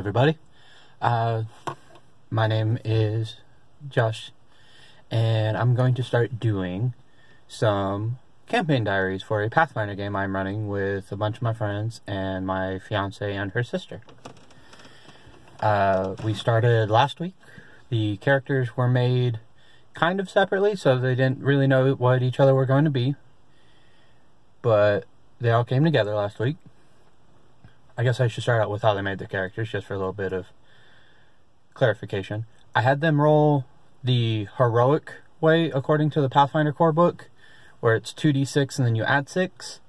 everybody. My name is Josh, and I'm going to start doing some campaign diaries for a Pathfinder game I'm running with a bunch of my friends and my fiance and her sister. We started last week. The characters were made kind of separately, so they didn't really know what each other were going to be, but they all came together last week. I guess I should start out with how they made the characters, just for a little bit of clarification. I had them roll the heroic way according to the Pathfinder core book, where it's 2d6 and then you add 6.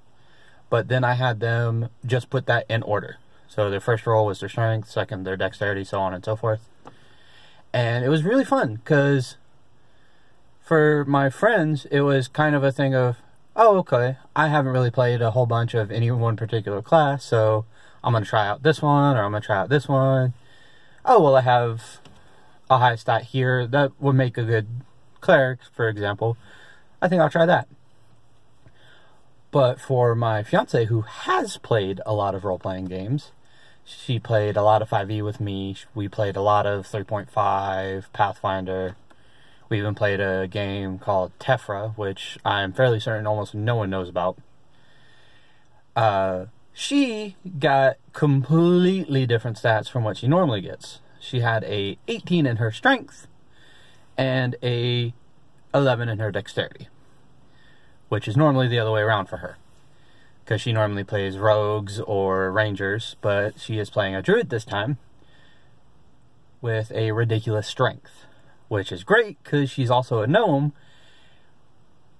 But then I had them just put that in order. So their first roll was their strength, second their dexterity, so on and so forth. And it was really fun, because for my friends, it was kind of a thing of, oh, okay, I haven't really played a whole bunch of any one particular class, so I'm going to try out this one, or I'm going to try out this one. Oh, well, I have a high stat here. That would make a good cleric, for example. I think I'll try that. But for my fiance, who has played a lot of role-playing games, she played a lot of 5e with me. We played a lot of 3.5, Pathfinder. We even played a game called Tefra, which I'm fairly certain almost no one knows about. She got completely different stats from what she normally gets. She had a 18 in her strength and a 11 in her dexterity, which is normally the other way around for her, because she normally plays rogues or rangers, but she is playing a druid this time with a ridiculous strength, which is great because she's also a gnome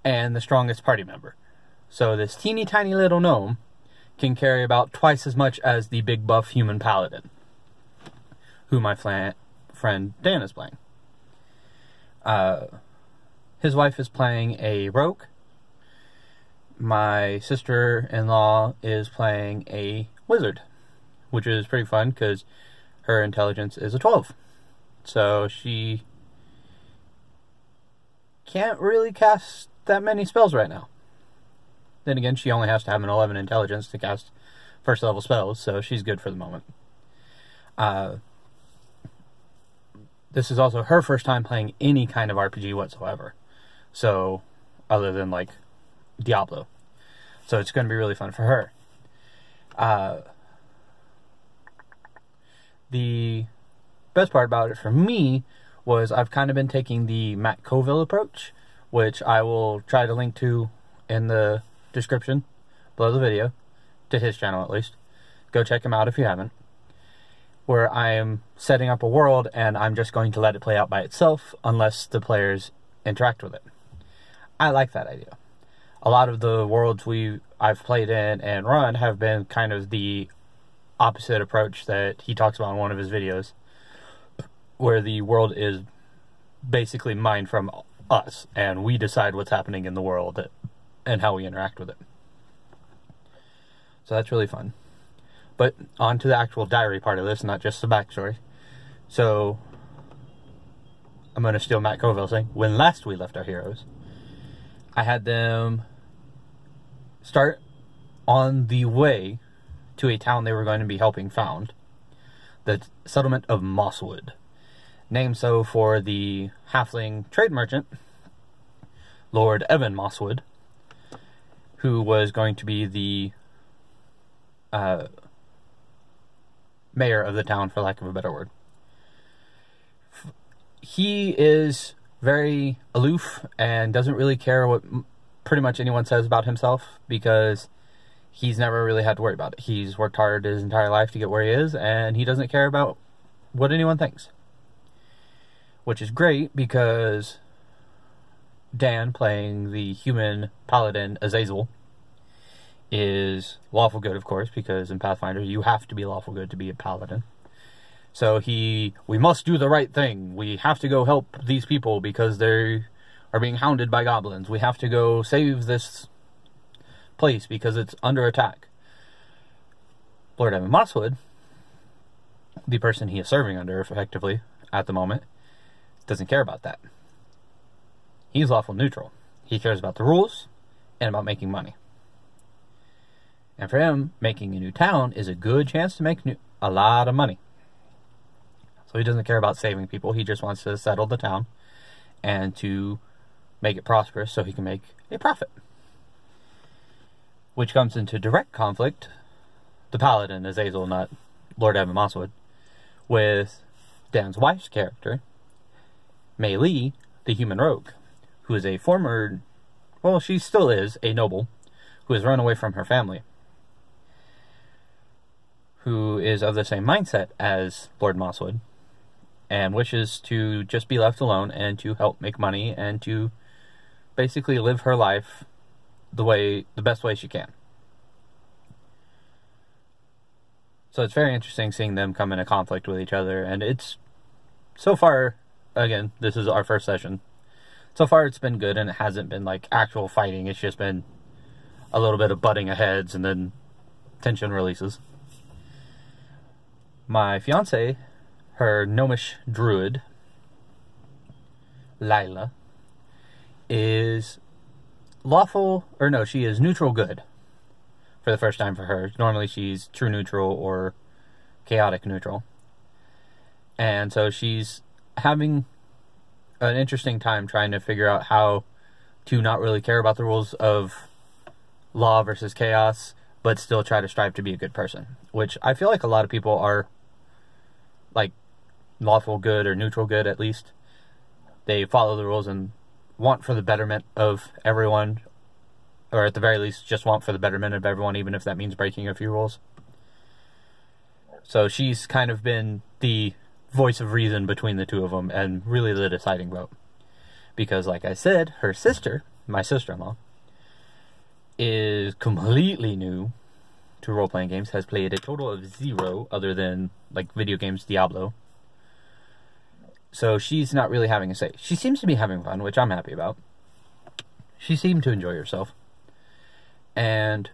and the strongest party member. So this teeny tiny little gnome can carry about twice as much as the big buff human paladin, who my friend Dan is playing. His wife is playing a rogue. My sister-in-law is playing a wizard, which is pretty fun because her intelligence is a 12. So she can't really cast that many spells right now. Then again, she only has to have an 11 intelligence to cast first level spells, so she's good for the moment. This is also her first time playing any kind of RPG whatsoever. So, other than like Diablo. So it's going to be really fun for her. The best part about it for me was I've kind of been taking the Matt Colville approach, which I will try to link to in the description below the video, to his channel at least. Go check him out if you haven't. Where I am setting up a world and I'm just going to let it play out by itself unless the players interact with it. I like that idea. A lot of the worlds I've played in and run have been kind of the opposite approach that he talks about in one of his videos, where the world is basically mined from us and we decide what's happening in the world and how we interact with it. So that's really fun. But on to the actual diary part of this, not just the backstory. So, I'm going to steal Matt Colville saying, when last we left our heroes, I had them start on the way to a town they were going to be helping found, the settlement of Mosswood, named so for the halfling trade merchant, Lord Evan Mosswood, who was going to be the mayor of the town, for lack of a better word. He is very aloof and doesn't really care what pretty much anyone says about himself, because he's never really had to worry about it. He's worked hard his entire life to get where he is, and he doesn't care about what anyone thinks. Which is great, because Dan, playing the human paladin Azazel, is lawful good, of course, because in Pathfinder you have to be lawful good to be a paladin. So we must do the right thing. We have to go help these people because they are being hounded by goblins. We have to go save this place because it's under attack. Lord Evan Mosswood, the person he is serving under, effectively, at the moment, doesn't care about that. He's lawful neutral. He cares about the rules and about making money. And for him, making a new town is a good chance to make a lot of money. So he doesn't care about saving people. He just wants to settle the town and to make it prosperous so he can make a profit. Which comes into direct conflict, the paladin, Azazel, not Lord Evan Mosswood, with Dan's wife's character, Mei Lee, the human rogue, who is a former, well, she still is a noble, who has run away from her family, who is of the same mindset as Lord Mosswood, and wishes to just be left alone and to help make money and to basically live her life the best way she can. So it's very interesting seeing them come into conflict with each other, and it's, so far, again, this is our first session, so far it's been good, and it hasn't been like actual fighting. It's just been a little bit of butting of heads and then tension releases. My fiance, her gnomish druid, Lila, is she is neutral good for the first time for her. Normally she's true neutral or chaotic neutral. And so she's having an interesting time trying to figure out how to not really care about the rules of law versus chaos, but still try to strive to be a good person. Which I feel like a lot of people are, like, lawful good or neutral good at least. They follow the rules and want for the betterment of everyone, or at the very least just want for the betterment of everyone, even if that means breaking a few rules. So she's kind of been the voice of reason between the two of them, and really the deciding vote. Because, like I said, her sister, my sister-in-law, is completely new to role-playing games, has played a total of 0 other than, like, video games, Diablo. So she's not really having a say. She seems to be having fun, which I'm happy about. She seemed to enjoy herself. And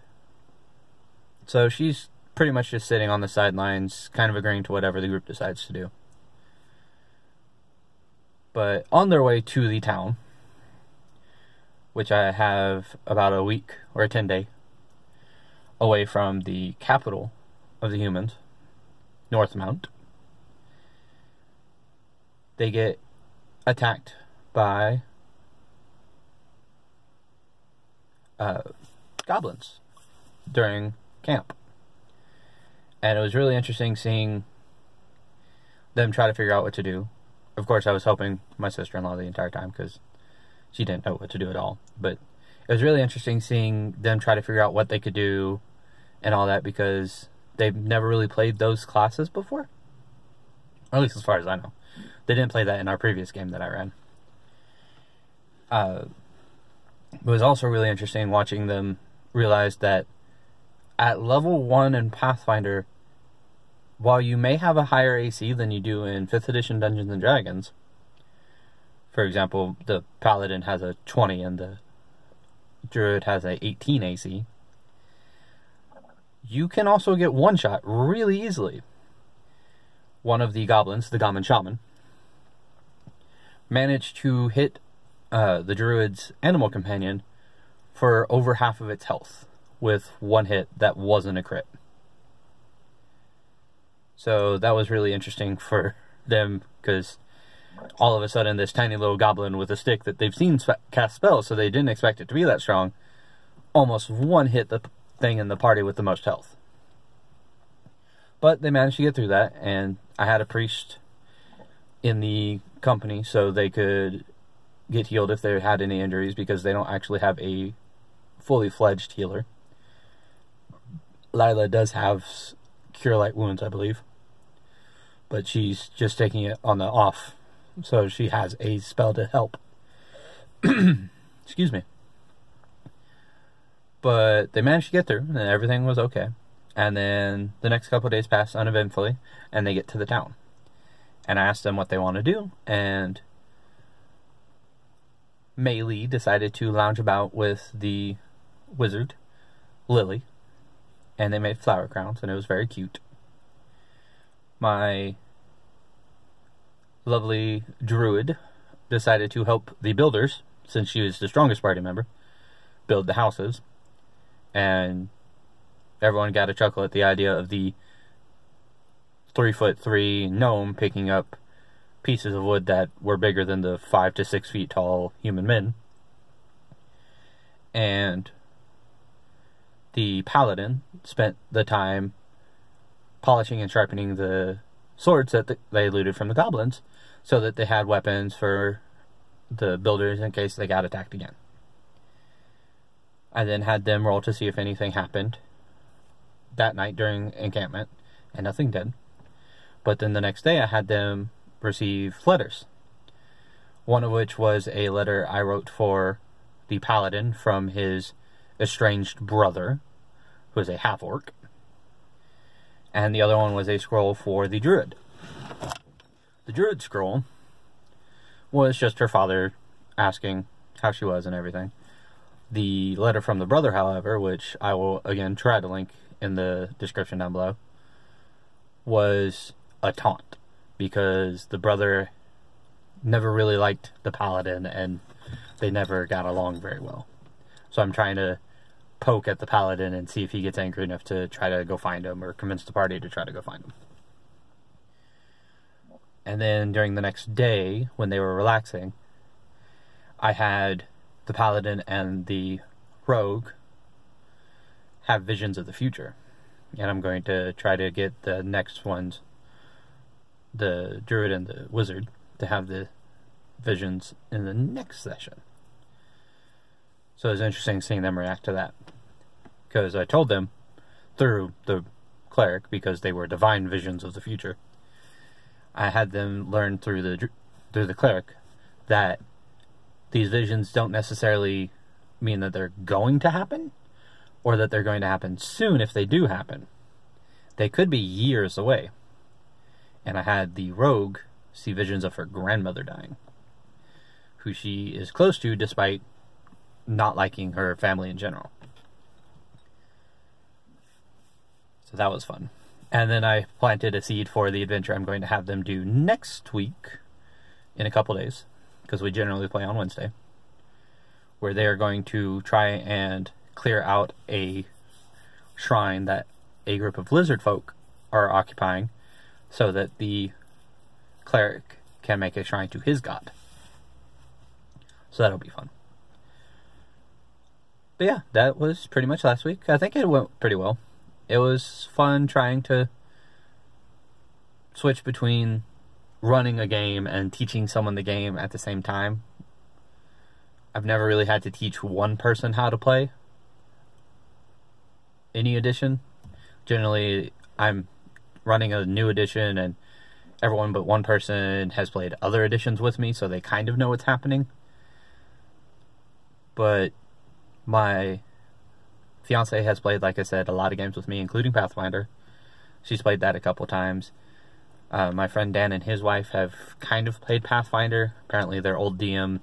so she's pretty much just sitting on the sidelines, kind of agreeing to whatever the group decides to do. But on their way to the town, which I have about a week or a 10-day away from the capital of the humans, Northmount, they get attacked by goblins during camp. And it was really interesting seeing them try to figure out what to do. Of course, I was helping my sister-in-law the entire time because she didn't know what to do at all. But it was really interesting seeing them try to figure out what they could do and all that, because they've never really played those classes before. Or at least as far as I know. They didn't play that in our previous game that I ran. It was also really interesting watching them realize that at level 1 in Pathfinder, while you may have a higher AC than you do in 5th edition Dungeons & Dragons, for example, the Paladin has a 20 and the Druid has a 18 AC, you can also get one-shot really easily. One of the goblins, the Goblin Shaman, managed to hit the Druid's animal companion for over half of its health with one hit that wasn't a crit. So that was really interesting for them, because all of a sudden this tiny little goblin with a stick that they've seen cast spells, so they didn't expect it to be that strong, almost one hit the thing in the party with the most health. But they managed to get through that, and I had a priest in the company so they could get healed if they had any injuries, because they don't actually have a fully fledged healer. Lila does have Cure Light Wounds, I believe, but she's just taking it on the off, so she has a spell to help. Excuse me. But they managed to get through, and everything was okay. And then the next couple of days pass uneventfully, and they get to the town. And I asked them what they want to do, and Mei Lee decided to lounge about with the wizard, Lily, and they made flower crowns, and it was very cute. My lovely druid decided to help the builders, since she was the strongest party member, build the houses, and everyone got a chuckle at the idea of the 3'3" gnome picking up pieces of wood that were bigger than the 5 to 6 feet tall human men. And the paladin spent the time polishing and sharpening the swords that they looted from the goblins, so that they had weapons for the builders in case they got attacked again. I then had them roll to see if anything happened that night during encampment, and nothing did. But then the next day I had them receive letters, one of which was a letter I wrote for the paladin from his estranged brother, who is a half-orc, and the other one was a scroll for the druid. The druid scroll was just her father asking how she was and everything. The letter from the brother, however, which I will again try to link in the description down below, was a taunt, because the brother never really liked the paladin and they never got along very well. So I'm trying to poke at the paladin and see if he gets angry enough to try to go find him, or convince the party to try to go find him. And then during the next day, when they were relaxing, I had the paladin and the rogue have visions of the future. And I'm going to try to get the next ones, the druid and the wizard, to have the visions in the next session. So it's interesting seeing them react to that, because I told them through the cleric, because they were divine visions of the future, I had them learn through the cleric that these visions don't necessarily mean that they're going to happen, or that they're going to happen soon if they do happen. They could be years away. And I had the rogue see visions of her grandmother dying, who she is close to despite not liking her family in general. So that was fun. And then I planted a seed for the adventure I'm going to have them do next week, in a couple days, because we generally play on Wednesday, where they are going to try and clear out a shrine that a group of lizard folk are occupying, so that the cleric can make a shrine to his god. So that'll be fun. But yeah, that was pretty much last week. I think it went pretty well. It was fun trying to switch between running a game and teaching someone the game at the same time. I've never really had to teach one person how to play any edition. Generally, I'm running a new edition and everyone but one person has played other editions with me, so they kind of know what's happening. But my fiance has played, like I said, a lot of games with me, including Pathfinder. She's played that a couple times. My friend Dan and his wife have kind of played Pathfinder. Apparently their old DM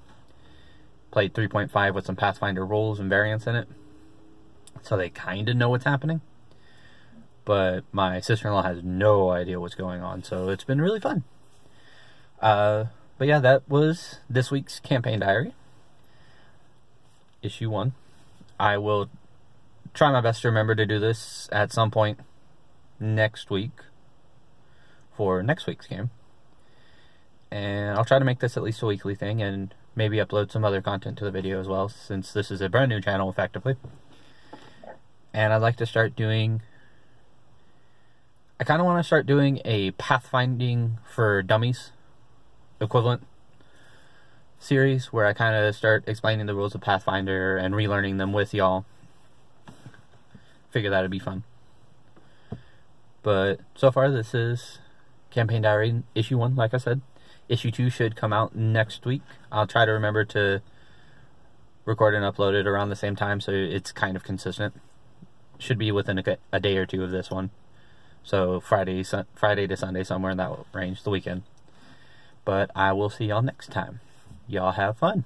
played 3.5 with some Pathfinder rules and variants in it, so they kind of know what's happening. But my sister-in-law has no idea what's going on, so it's been really fun. But yeah, that was this week's Campaign Diary. Issue 1. I will try my best to remember to do this at some point next week for next week's game. And I'll try to make this at least a weekly thing, and maybe upload some other content to the video as well, since this is a brand new channel, effectively. And I'd like to start doing... I kind of want to start doing a pathfinding for dummies equivalent series, where I kind of start explaining the rules of Pathfinder and relearning them with y'all. Figure that'd be fun. But so far, this is Campaign Diary Issue 1, like I said. Issue 2 should come out next week. I'll try to remember to record and upload it around the same time, so it's kind of consistent. Should be within a day or two of this one. So Friday to Sunday, somewhere in that range, the weekend. But I will see y'all next time. Y'all have fun.